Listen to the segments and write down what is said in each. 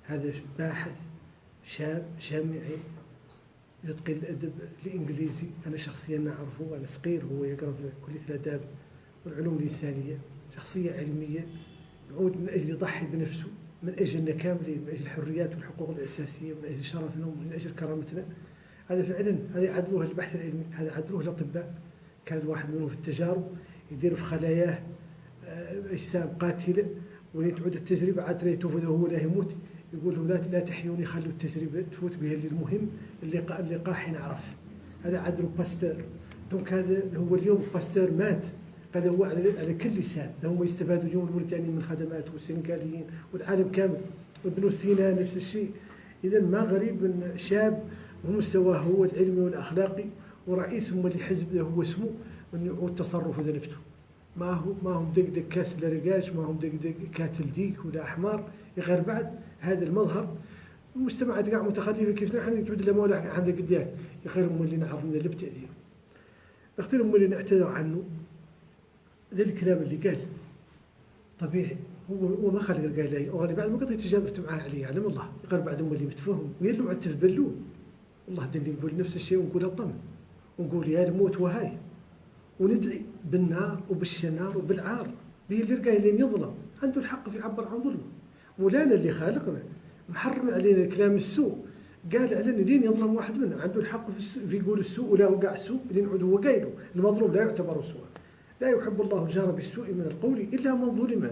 هذا باحث شاب جامعي يتقن الأدب الإنجليزي. أنا شخصيا نعرفه، أنا صغير، هو يقرأ في كلية الآداب والعلوم الإنسانية. شخصية علمية يعود من أجل يضحي بنفسه، من أجلنا كاملين، من أجل الحريات والحقوق الأساسية، من أجل شرفنا ومن أجل كرامتنا. هذا فعلا هذا يعدلوه البحث العلمي، هذا يعدلوه الأطباء. كان الواحد منهم في التجارب يدير في خلاياه أجسام قاتلة، ولين تعود التجربة عاد يتوفى هو لا يموت، يقول له لا تحيوني، خلوا التجربة تفوت بها المهم اللقاح نعرف. هذا عدلوا باستور. دونك هذا هو اليوم باستور مات، هذا هو على كل لسان. هم يستفادوا اليوم الموريتانيين من خدماته والسنغاليين والعالم كامل، وابن سينا نفس الشيء. إذا ما غريب أن شاب ومستواه هو العلمي والأخلاقي ورئيس اللي حزب هو اسمه، أن يعود تصرف ذنبته. ما هم دق كاس لرقاش، ما هم دق كاتل ديك ولا أحمر. غير بعد هذا المظهر المجتمعات قاع متخلفة كيف نحن تعود لما ولا عند قداك غير هم اللي نعرض من الابتداء، نختار هم اللي نعتذر عنه. ذا الكلام اللي قال طبيعي، هو ما خلق قال لي أو بعد ما قضيت تجاربت معاه عليه علم الله. غير بعد هم اللي متفهم ويلو عاد تفبلون. والله دني نقول نفس الشيء ونقول الطم ونقول يا الموت وهاي، وندعي بالنار وبالشنار وبالعار. به اللي رقاه لين يظلم عنده الحق في يعبر عن ظلمه، ولانا اللي خالقنا محرم علينا كلام السوء. قال علينا لين يظلم واحد منا عنده الحق في يقول السوء ولا وقع السوء لين عود هو قايله. المظلوم لا يعتبر سوءا، لا يحب الله الجار بالسوء من القول إلا من ظلم.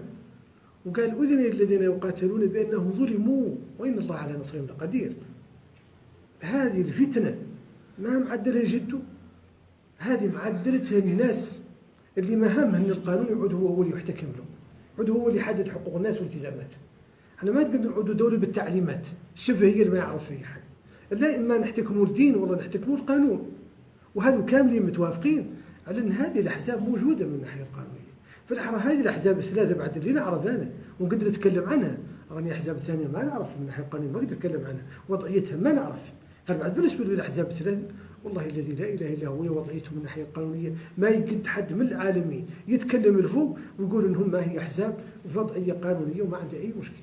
وقال أذن الذين يقاتلون بأنهم ظلموا وإن الله على نصرهم لقدير. هذه الفتنة ما معدلها جده، هذه معدلتها الناس اللي ما همهن القانون يعود هو اللي يحتكم له، يعود هو اللي يحدد حقوق الناس والتزاماتها. احنا ما نقدر نعود دوري بالتعليمات، الشفه هي اللي ما يعرف فيها حاجه. لا اما نحتكموا الدين ولا نحتكموا القانون، وهذو كاملين متوافقين على ان هذه الاحزاب موجوده من الناحيه القانونيه. فالأحرى هذه الاحزاب الثلاثه بعد اللي نعرف انا ونقدر نتكلم عنها، راني احزاب ثانيه ما نعرف من الناحيه القانونيه، ما نقدر نتكلم عنها، وضعيتها ما نعرف. قال بعد بالنسبه للاحزاب الثلاثه والله الذي لا اله الا هو وضعيته من الناحيه القانونيه ما يقد حد من العالمين يتكلم الفوق ويقول انهم ما هي احزاب ووضعيه قانونيه وما عنده اي مشكله.